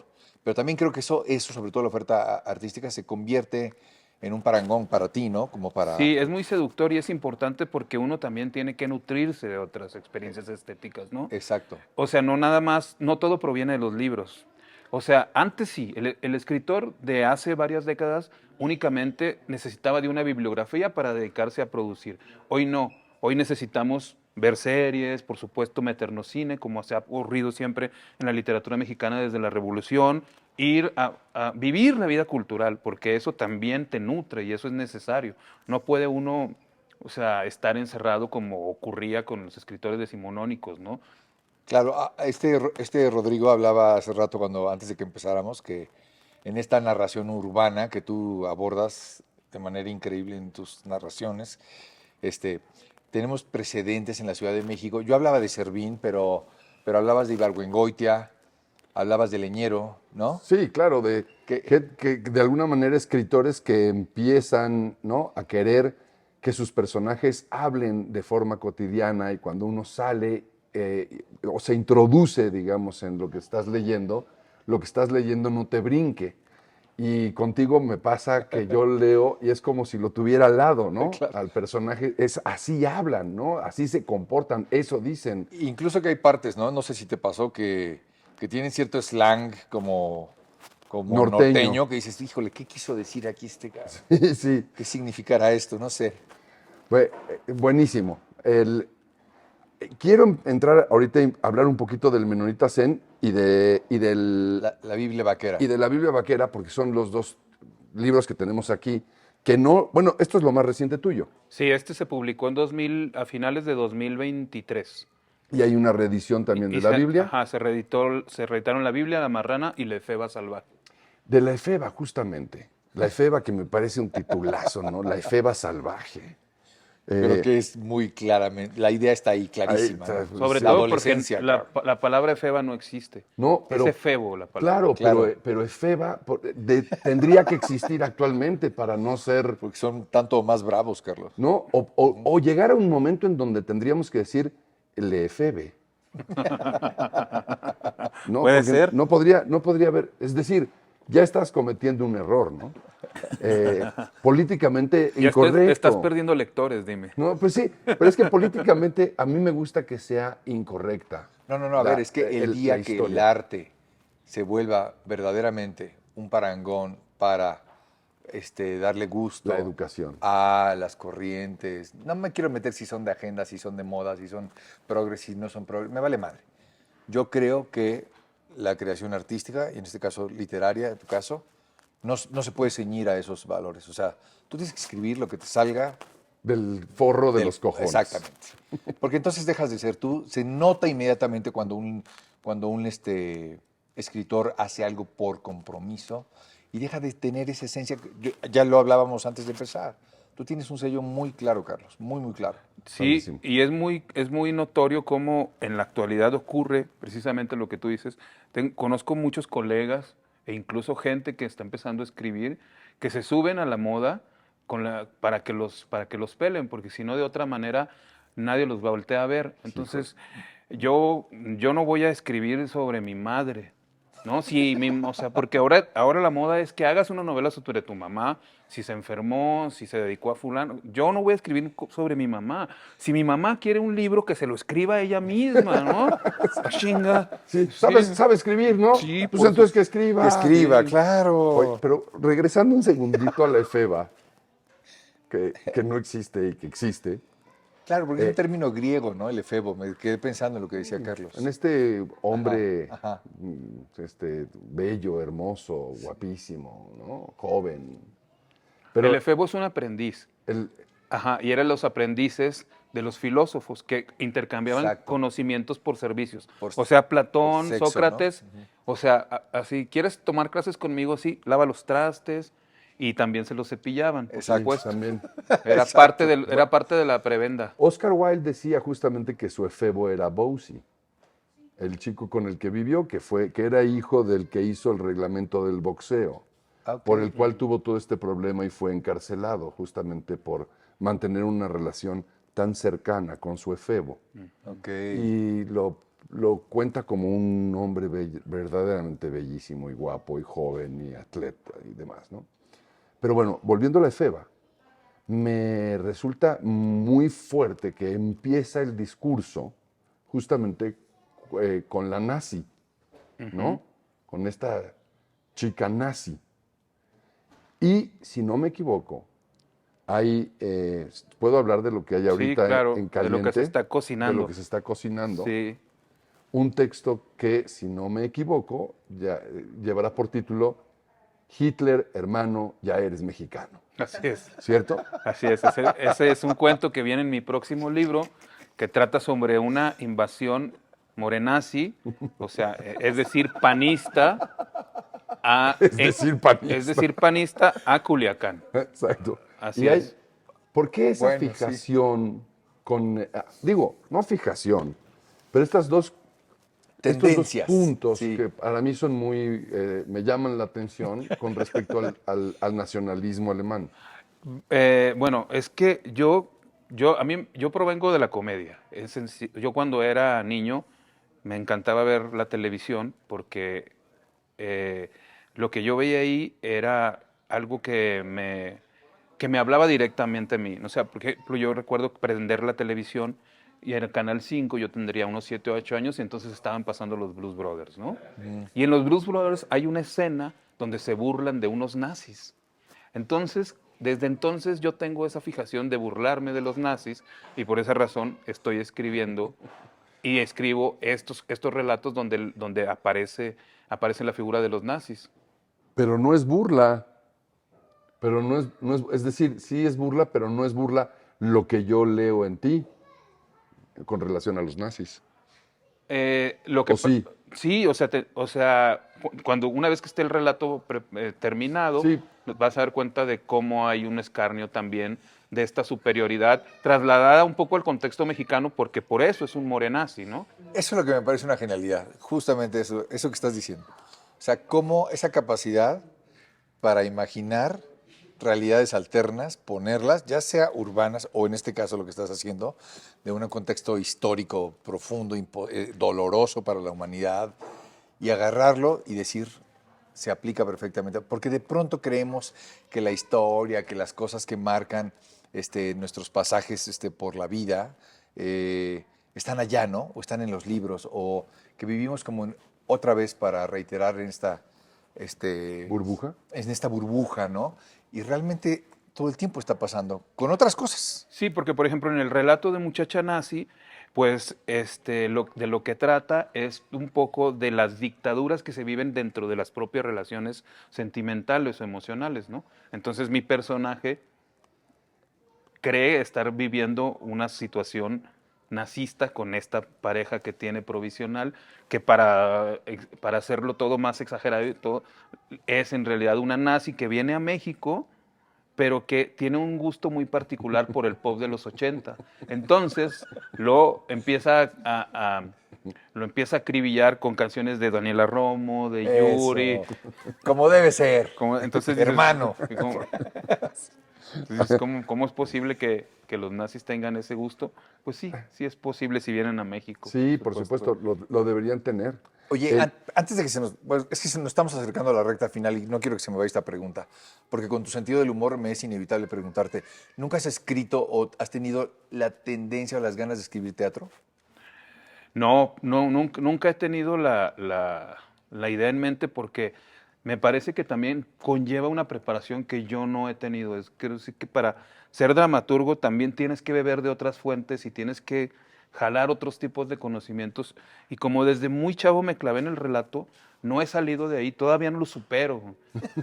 Pero también creo que eso sobre todo la oferta artística, se convierte en un parangón para ti, ¿no? Como para... Sí, es muy seductor y es importante porque uno también tiene que nutrirse de otras experiencias estéticas, ¿no? Exacto. O sea, no nada más, no todo proviene de los libros. O sea, antes sí, el escritor de hace varias décadas únicamente necesitaba de una bibliografía para dedicarse a producir. Hoy no, hoy necesitamos ver series, por supuesto meternos cine, como se ha ocurrido siempre en la literatura mexicana desde la Revolución, ir a vivir la vida cultural, porque eso también te nutre y eso es necesario. No puede uno, o sea, estar encerrado como ocurría con los escritores decimonónicos, ¿no? Claro, este Rodrigo hablaba hace rato, antes de que empezáramos, que en esta narración urbana que tú abordas de manera increíble en tus narraciones, tenemos precedentes en la Ciudad de México. Yo hablaba de Servín, pero hablabas de Ibargüengoitia, hablabas de Leñero, ¿no? Sí, claro, que de alguna manera escritores que empiezan, ¿no?, a querer que sus personajes hablen de forma cotidiana y cuando uno sale o se introduce, digamos, en lo que estás leyendo no te brinque. Y contigo me pasa que yo leo y es como si lo tuviera al lado, ¿no? Claro. Al personaje, así hablan, ¿no? Así se comportan, eso dicen. Incluso que hay partes, ¿no? No sé si te pasó que tienen cierto slang como como Norteño. norteño, que dices, híjole, ¿qué quiso decir aquí este cara? Sí, ¿Qué significará esto? No sé. fue buenísimo. Quiero entrar ahorita a hablar un poquito del Menonita Zen y La Biblia vaquera. y de la Biblia Vaquera, porque son los dos libros que tenemos aquí, que no, bueno, esto es lo más reciente tuyo, Sí, este se publicó a finales de 2023. y hay una reedición también de la Biblia. Ajá, se reeditaron la Biblia, la Marrana y la Efeba Salvaje. De la Efeba, justamente. La Efeba, que me parece un titulazo, ¿no? La Efeba salvaje. Pero que es muy claramente, la idea está ahí clarísima. Ahí está, ¿no? Sobre Sí. todo porque Adolescencia, la palabra Efeba no existe. No, pero, es Efebo la palabra. claro, Claro. pero Efeba tendría que existir actualmente para no ser, Porque son tanto más bravos, Carlos. ¿no? O llegar a un momento en donde tendríamos que decir le Efebe. No, Puede porque ser. no podría haber, es decir, ya estás cometiendo un error, ¿no? Políticamente Ya incorrecto. estás perdiendo lectores, dime. No, pues sí, pero es que políticamente a mí me gusta que sea incorrecta. No, a ver, es que el día la que el historia. arte se vuelva verdaderamente un parangón para darle gusto La educación. a las corrientes. No me quiero meter si son de agenda, si son de moda, si son progres, si no son progres. Me vale madre. Yo creo que la creación artística, y en este caso literaria, en tu caso, no se puede ceñir a esos valores. O sea, tú tienes que escribir lo que te salga Del forro de del- los cojones. Exactamente. Porque entonces dejas de ser tú. Se nota inmediatamente cuando un escritor hace algo por compromiso y deja de tener esa esencia. Ya lo hablábamos antes de empezar. Tú tienes un sello muy claro, Carlos, muy, muy claro. Sí, Padrísimo. y es muy notorio cómo en la actualidad ocurre precisamente lo que tú dices. Conozco muchos colegas e incluso gente que está empezando a escribir que se suben a la moda para que los pelen, porque si no de otra manera nadie los va a voltear a ver. Entonces, yo no voy a escribir sobre mi madre, ¿no? O sea, porque ahora la moda es que hagas una novela sobre tu mamá, si se enfermó, si se dedicó a fulano. Yo no voy a escribir sobre mi mamá. Si mi mamá quiere un libro, que se lo escriba ella misma, ¿no? Chinga. Sí, sabe escribir, ¿no? Sí, pues por entonces que escriba. Que escriba, Sí. claro. Oye, pero regresando un segundito a la efeba, que no existe y que existe, Claro, porque es un término griego, ¿no? El efebo. Me quedé pensando en lo que decía Carlos. en este hombre Ajá. bello, hermoso, guapísimo, ¿no? Joven. El efebo es un aprendiz. el- Ajá, y eran los aprendices de los filósofos que intercambiaban Exacto. conocimientos por servicios. Por- O sea, Platón, por sexo, Sócrates, o sea, así, ¿quieres tomar clases conmigo? Sí, lava los trastes y también se los cepillaban, por Exacto. supuesto. también. Era parte de la prebenda. Oscar Wilde decía justamente que su efebo era Bowsy, el chico con el que vivió, que era hijo del que hizo el reglamento del boxeo, Ok. por el cual tuvo todo este problema y fue encarcelado justamente por mantener una relación tan cercana con su efebo. Ok. Y lo cuenta como un hombre verdaderamente bellísimo y guapo y joven y atleta y demás, ¿no? Pero bueno, volviendo a la efeba, me resulta muy fuerte que empieza el discurso justamente con la nazi, ¿no? Con esta chica nazi. Y si no me equivoco, puedo hablar de lo que hay ahorita claro, en de caliente. lo que se está cocinando. De lo que se está cocinando. Sí. Un texto que, si no me equivoco, llevará por título Hitler, hermano, ya eres mexicano. Así es. ¿Cierto? Así es. Ese es un cuento que viene en mi próximo libro que trata sobre una invasión morenazi, o sea, es decir, panista panista. es decir, panista a Culiacán. Exacto. Así es. ¿Por qué esa Bueno, sí. fijación con, digo, no fijación, pero estos dos Tendencias. puntos Sí. que para mí son muy, me llaman la atención con respecto al nacionalismo alemán? Bueno, es que yo provengo de la comedia. Yo cuando era niño me encantaba ver la televisión porque lo que yo veía ahí era algo que me hablaba directamente a mí. O sea, por ejemplo, yo recuerdo prender la televisión y en el Canal 5 yo tendría unos 7 o 8 años y entonces estaban pasando los Blues Brothers, ¿no? Y en los Blues Brothers hay una escena donde se burlan de unos nazis. Entonces, desde entonces yo tengo esa fijación de burlarme de los nazis y por esa razón estoy escribiendo y escribo estos relatos donde aparece la figura de los nazis. Pero no es burla. Pero es decir, sí es burla, pero no es burla lo que yo leo en ti con relación a los nazis. Lo que ¿O sí? Sí, cuando una vez que esté el relato terminado, Sí. vas a dar cuenta de cómo hay un escarnio también de esta superioridad trasladada un poco al contexto mexicano, porque por eso es un morenazi, ¿no? Eso es lo que me parece una genialidad, justamente eso que estás diciendo. O sea, cómo esa capacidad para imaginar realidades alternas, ponerlas, ya sea urbanas o en este caso lo que estás haciendo, de un contexto histórico profundo, doloroso para la humanidad, y agarrarlo y decir, se aplica perfectamente. Porque de pronto creemos que la historia, que las cosas que marcan nuestros pasajes por la vida, están allá, ¿no? O están en los libros, o que vivimos como otra vez para reiterar en esta... ¿Burbuja? En esta burbuja, ¿no? Y realmente todo el tiempo está pasando con otras cosas. Sí, porque por ejemplo en el relato de Muchacha Nazi, pues de lo que trata es un poco de las dictaduras que se viven dentro de las propias relaciones sentimentales o emocionales, ¿no? Entonces mi personaje cree estar viviendo una situación nazista con esta pareja que tiene provisional, que para hacerlo todo más exagerado y todo, es en realidad una nazi que viene a México, pero que tiene un gusto muy particular por el pop de los 80. Entonces lo empieza a acribillar con canciones de Daniela Romo, de Yuri. Eso. Como debe ser. Entonces dices, hermano. Entonces, ¿cómo es posible que los nazis tengan ese gusto? Pues sí, sí es posible si vienen a México. Sí, por supuesto, lo deberían tener. Oye, Eh, antes de que bueno, es que nos estamos acercando a la recta final y no quiero que se me vaya esta pregunta, porque con tu sentido del humor me es inevitable preguntarte, ¿nunca has escrito o has tenido la tendencia o las ganas de escribir teatro? No, nunca he tenido la idea en mente porque me parece que también conlleva una preparación que yo no he tenido. Quiero decir que para ser dramaturgo también tienes que beber de otras fuentes y tienes que jalar otros tipos de conocimientos. Y como desde muy chavo me clavé en el relato, no he salido de ahí, todavía no lo supero.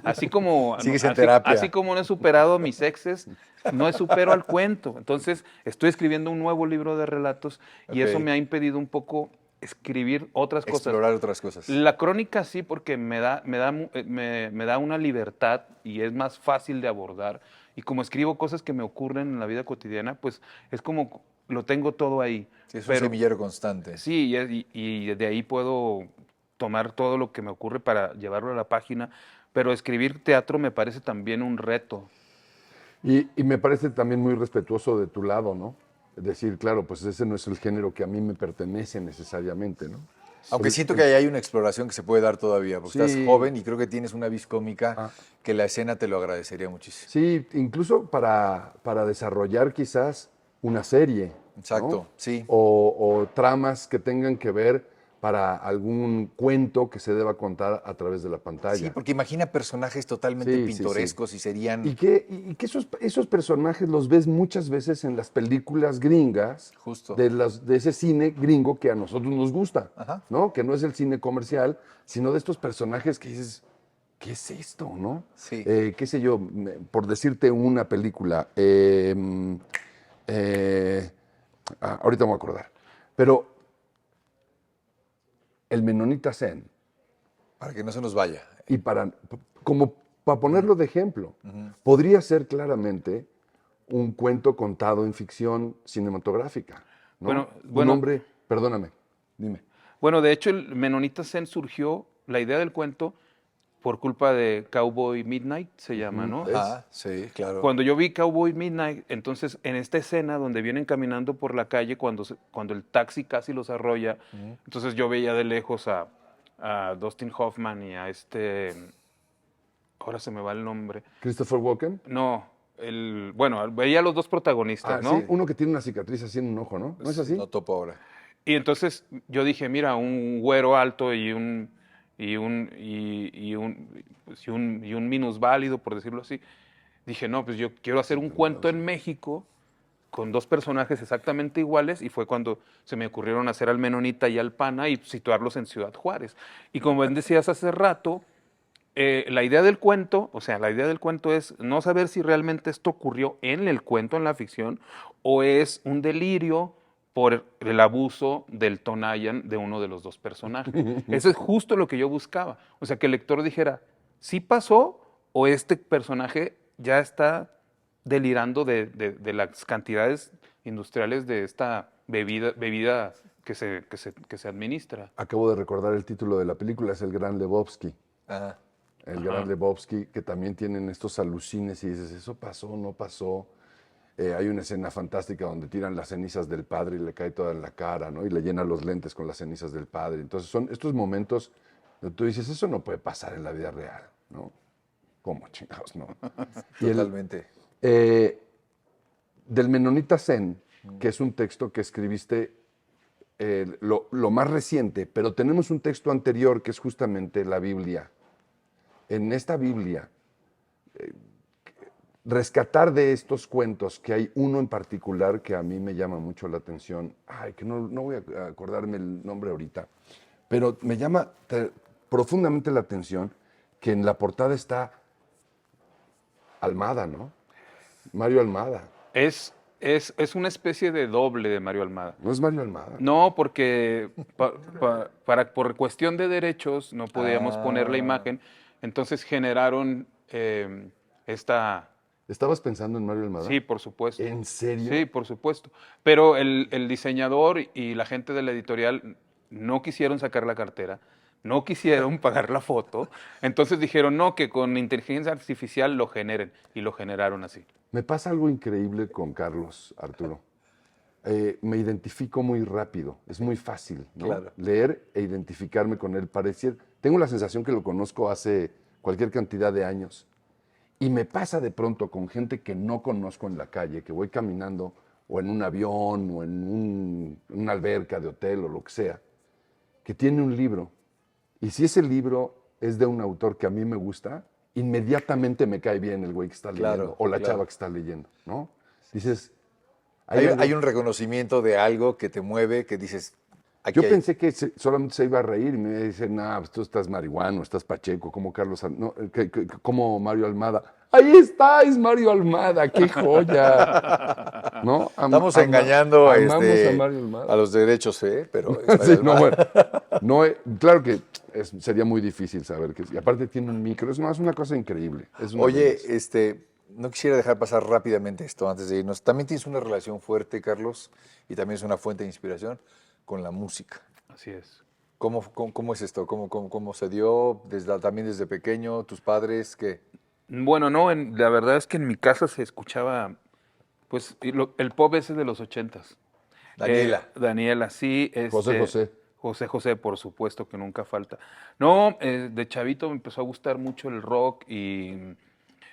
Así como, Sigues en terapia. así como no he superado a mis exes, no he supero al cuento. Entonces, estoy escribiendo un nuevo libro de relatos y eso Ok. me ha impedido un poco escribir otras cosas. Explorar otras cosas. La crónica sí, porque me da una libertad y es más fácil de abordar. Y como escribo cosas que me ocurren en la vida cotidiana, pues es como lo tengo todo ahí. Sí, es un semillero constante. Sí, y de ahí puedo tomar todo lo que me ocurre para llevarlo a la página. Pero escribir teatro me parece también un reto. y me parece también muy respetuoso de tu lado, ¿no? Es decir, claro, pues ese no es el género que a mí me pertenece necesariamente, ¿no? Aunque siento que ahí hay una exploración que se puede dar todavía, porque Sí. estás joven y creo que tienes una vis cómica Ah. que la escena te lo agradecería muchísimo. Sí, incluso para desarrollar quizás una serie. ¿no? Exacto, sí. O tramas que tengan que ver para algún cuento que se deba contar a través de la pantalla. Sí, porque imagina personajes totalmente Sí, sí, sí. pintorescos y serían... Y que esos personajes los ves muchas veces en las películas gringas, Justo. de ese cine gringo que a nosotros nos gusta, Ajá. ¿no? Que no es el cine comercial, sino de estos personajes que dices, ¿qué es esto, no? Sí. Qué sé yo, por decirte una película, ahorita me voy a acordar, pero El Menonita Zen, Para que no se nos vaya. y como para ponerlo de ejemplo, podría ser claramente un cuento contado en ficción cinematográfica. ¿no? Bueno, Un hombre, perdóname, dime. Bueno, de hecho, el Menonita Zen surgió, la idea del cuento, por culpa de Cowboy Midnight, se llama, ¿no? Ajá, sí, claro. Cuando yo vi Cowboy Midnight, entonces en esta escena donde vienen caminando por la calle, cuando el taxi casi los arrolla, entonces yo veía de lejos a Dustin Hoffman y a ahora se me va el nombre. Christopher Walken. No, bueno, veía a los dos protagonistas, ¿no? Sí, uno que tiene una cicatriz así en un ojo, ¿no? ¿No es así? No topo ahora. Y entonces yo dije, mira, un güero alto y un y un minusválido, por decirlo así. Dije, no, pues yo quiero hacer un cuento en México con dos personajes exactamente iguales, y fue cuando se me ocurrieron hacer al Menonita y al Pana y situarlos en Ciudad Juárez. Y como bien decías hace rato, la idea del cuento, o sea, la idea del cuento es no saber si realmente esto ocurrió en el cuento, en la ficción, o es un delirio por el abuso del Tonayan de uno de los dos personajes. Eso es justo lo que yo buscaba. O sea, que el lector dijera, ¿sí pasó o este personaje ya está delirando de las cantidades industriales de esta bebida que se administra? Acabo de recordar el título de la película, es El Gran Lebowski. Ajá. El Gran Lebowski, que también tienen estos alucines y dices, ¿eso pasó? ¿No pasó? Hay una escena fantástica donde tiran las cenizas del padre y le cae toda en la cara, ¿no? Y le llenan los lentes con las cenizas del padre. Entonces son estos momentos donde tú dices, eso no puede pasar en la vida real, ¿no? ¿Cómo chingados, no? Totalmente. Del Menonita Zen, que es un texto que escribiste lo más reciente, pero tenemos un texto anterior que es justamente la Biblia. En esta Biblia, rescatar de estos cuentos, que hay uno en particular que a mí me llama mucho la atención, ay, que no voy a acordarme el nombre ahorita, pero me llama profundamente la atención que en la portada está Almada, ¿no? Mario Almada. Es una especie de doble de Mario Almada. ¿No es Mario Almada? No, porque por cuestión de derechos no podíamos poner la imagen, entonces generaron esta... ¿Estabas pensando en Mario Almada? Sí, por supuesto. ¿En serio? Sí, por supuesto. Pero el diseñador y la gente de la editorial no quisieron sacar la cartera, no quisieron pagar la foto, entonces dijeron no, que con inteligencia artificial lo generen, y lo generaron así. Me pasa algo increíble con Carlos, Arturo. Me identifico muy rápido, es muy fácil, ¿no? Claro. Leer e identificarme con él. Tengo la sensación que lo conozco hace cualquier cantidad de años. Y me pasa de pronto con gente que no conozco en la calle, que voy caminando o en un avión o en una alberca de hotel o lo que sea, que tiene un libro. Y si ese libro es de un autor que a mí me gusta, inmediatamente me cae bien el güey que está leyendo, Claro, o la claro. chava que está leyendo, ¿no? Dices, Hay un reconocimiento de algo que te mueve, que dices, aquí yo hay- pensé que solamente se iba a reír y me dicen, nah, pues tú estás marihuano, estás pacheco, como Carlos, no, como Mario Almada. Ahí está, es Mario Almada, qué joya. ¿No? Estamos engañando amamos a a Mario Almada. los derechos, pero Sí, no, bueno, claro que sería muy difícil saber que, y aparte tiene un micro, es una cosa increíble. Es una Oye, belleza. no quisiera dejar pasar rápidamente esto antes de irnos. También tienes una relación fuerte, Carlos, y también es una fuente de inspiración con la música. Así es. ¿Cómo es esto? ¿Cómo se dio también desde pequeño? ¿Tus padres? ¿Qué? Bueno, no, la verdad es que en mi casa se escuchaba, pues, el pop ese de los 80s. Daniela. Daniela, sí. José José. José José, por supuesto, que nunca falta. No, de chavito me empezó a gustar mucho el rock y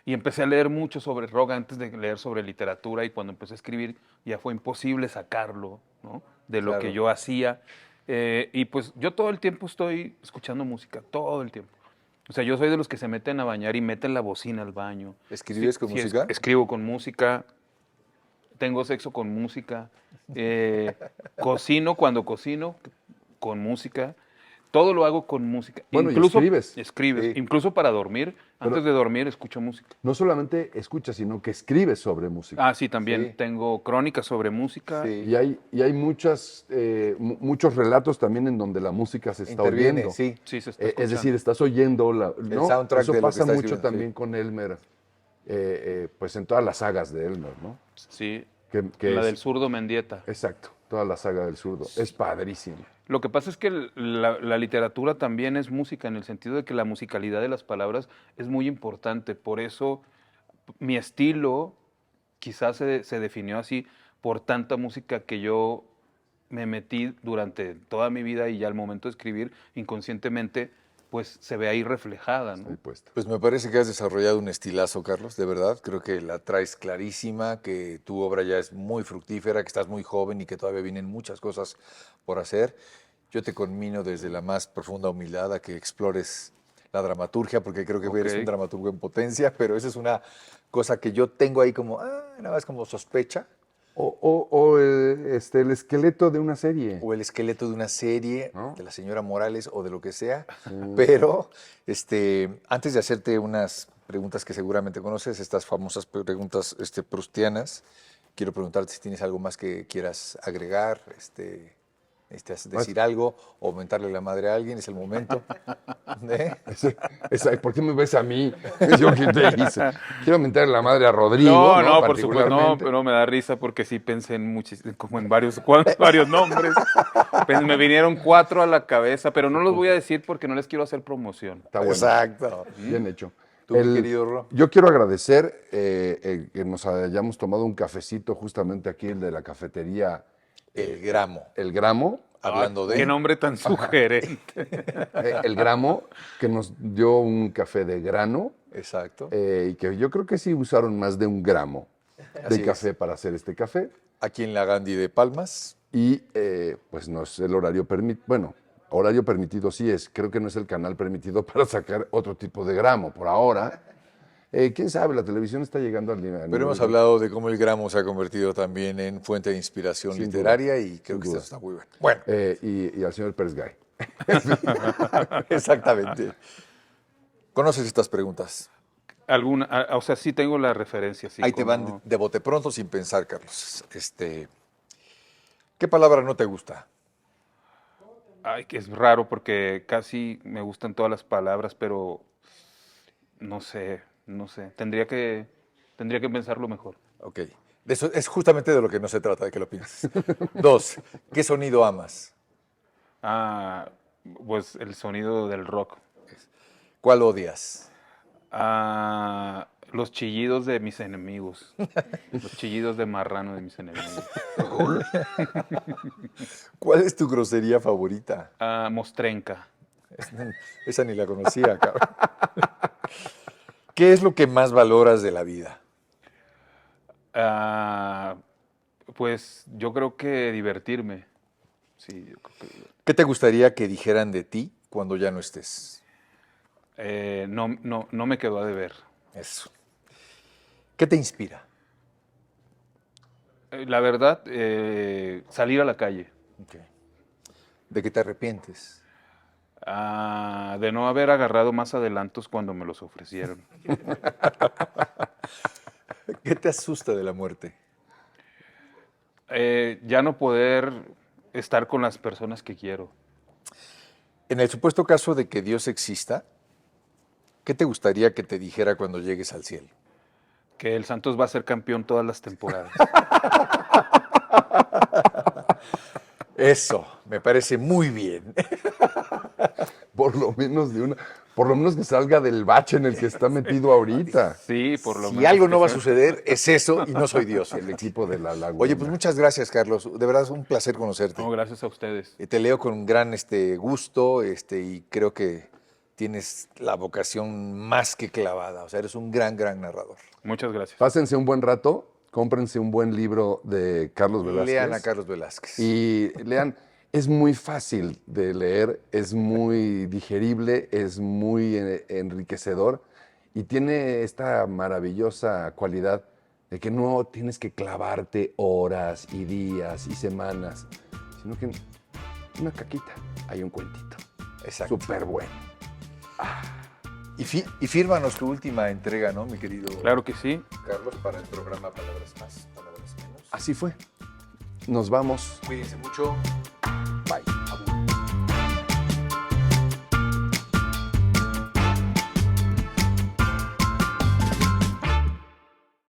empecé a leer mucho sobre rock antes de leer sobre literatura, y cuando empecé a escribir ya fue imposible sacarlo, ¿no? De lo Claro. que yo hacía. Y pues yo todo el tiempo estoy escuchando música, todo el tiempo. O sea, yo soy de los que se meten a bañar y meten la bocina al baño. ¿Escribes con música? Escribo con música, tengo sexo con música, cocino cuando cocino con música, todo lo hago con música. Bueno, y incluso escribes. Escribes, Sí. incluso para dormir, Pero- antes de dormir escucho música. No solamente escuchas, sino que escribes sobre música. Ah, sí, también Sí. tengo crónicas sobre música. Sí. Y hay muchos relatos también en donde la música se está Interviene, oyendo. sí. Sí, se está Es escuchando. decir, estás oyendo ¿no? soundtrack Eso de lo que pasa está mucho escribiendo, también sí. con Elmer, pues en todas las sagas de Elmer, ¿no? Sí, Que la es- del zurdo Mendieta. Exacto, toda la saga del zurdo. Es padrísimo. Lo que pasa es que la literatura también es música, en el sentido de que la musicalidad de las palabras es muy importante. Por eso mi estilo quizás se definió así por tanta música que yo me metí durante toda mi vida, y ya al momento de escribir, inconscientemente, pues se ve ahí reflejada, Ahí ¿no? puesta. Pues me parece que has desarrollado un estilazo, Carlos, de verdad. Creo que la traes clarísima, que tu obra ya es muy fructífera, que estás muy joven y que todavía vienen muchas cosas por hacer. Yo te conmino desde la más profunda humildad a que explores la dramaturgia, porque creo que eres Ok. un dramaturgo en potencia, pero esa es una cosa que yo tengo ahí como, nada más como sospecha, O el esqueleto de una serie. o el esqueleto de una serie, ¿No? de la señora Morales o de lo que sea, pero antes de hacerte unas preguntas que seguramente conoces, estas famosas preguntas prustianas, quiero preguntarte si tienes algo más que quieras agregar, decir algo o mentarle la madre a alguien, es el momento. ¿Eh? ¿Por qué me ves a mí? ¿Yo qué te hice? Quiero mentarle la madre a Rodrigo. No, por supuesto, no, Particularmente. pero me da risa porque sí pensé en como en varios nombres. Me vinieron 4 a la cabeza, pero no los voy a decir porque no les quiero hacer promoción. Está bueno. Exacto. Bien hecho. Tú, mi querido Ro. Yo quiero agradecer que nos hayamos tomado un cafecito justamente aquí, el de la cafetería El gramo. El Gramo. Hablando de... Qué nombre tan sugerente. El Gramo, que nos dio un café de grano Exacto. y que yo creo que sí usaron más de un gramo Así de es. café para hacer este café. Aquí en la Gandhi de Palmas. Y pues no es el horario permitido. Bueno, horario permitido sí es. Creo que no es el canal permitido para sacar otro tipo de gramo por ahora. ¿Quién sabe? La televisión está llegando al nivel. Pero hemos hablado de cómo el gramo se ha convertido también en fuente de inspiración Sin literaria y creo sin que duda. esto está muy bueno. Bueno, Y al señor Pérez Gay. exactamente. ¿Conoces estas preguntas? O sea, sí tengo la referencia. Sí, Ahí te van como- de bote pronto sin pensar, Carlos. ¿Qué palabra no te gusta? Ay, que es raro porque casi me gustan todas las palabras, pero no sé. Tendría que pensarlo mejor. Ok. De eso es justamente de lo que no se trata, de que lo pienses. 2. ¿Qué sonido amas? Pues el sonido del rock. ¿Cuál odias? Los chillidos de mis enemigos. Los chillidos de marrano de mis enemigos. ¿Cuál es tu grosería favorita? Mostrenca. Esa ni la conocía, cabrón. ¿Qué es lo que más valoras de la vida? Pues yo creo que divertirme. Sí, yo creo que ¿Qué te gustaría que dijeran de ti cuando ya no estés? no me quedó a deber. Eso. ¿Qué te inspira? La verdad, salir a la calle. Ok. ¿De qué te arrepientes? De no haber agarrado más adelantos cuando me los ofrecieron. ¿Qué te asusta de la muerte? Ya no poder estar con las personas que quiero. En el supuesto caso de que Dios exista, ¿qué te gustaría que te dijera cuando llegues al cielo? Que el Santos va a ser campeón todas las temporadas. Eso, me parece muy bien. Por lo menos que salga del bache en el que está metido ahorita. Sí, por lo menos. Si algo que no va a sea. suceder, es eso y no soy Dios. El equipo de la Laguna. Oye, pues muchas gracias, Carlos. De verdad es un placer conocerte. No, gracias a ustedes. Te leo con gran gusto y creo que tienes la vocación más que clavada. O sea, eres un gran narrador. Muchas gracias. Pásense un buen rato, cómprense un buen libro de Carlos Velázquez. Lean a Carlos Velázquez. Y lean, es muy fácil de leer, es muy digerible, es muy enriquecedor y tiene esta maravillosa cualidad de que no tienes que clavarte horas y días y semanas, sino que una caquita, hay un cuentito. Exacto. Súper bueno. Y fírmanos tu última entrega, ¿no, mi querido Claro que sí. Carlos, para el programa Palabras Más, Palabras Menos. Así fue. Nos vamos. Cuídense mucho.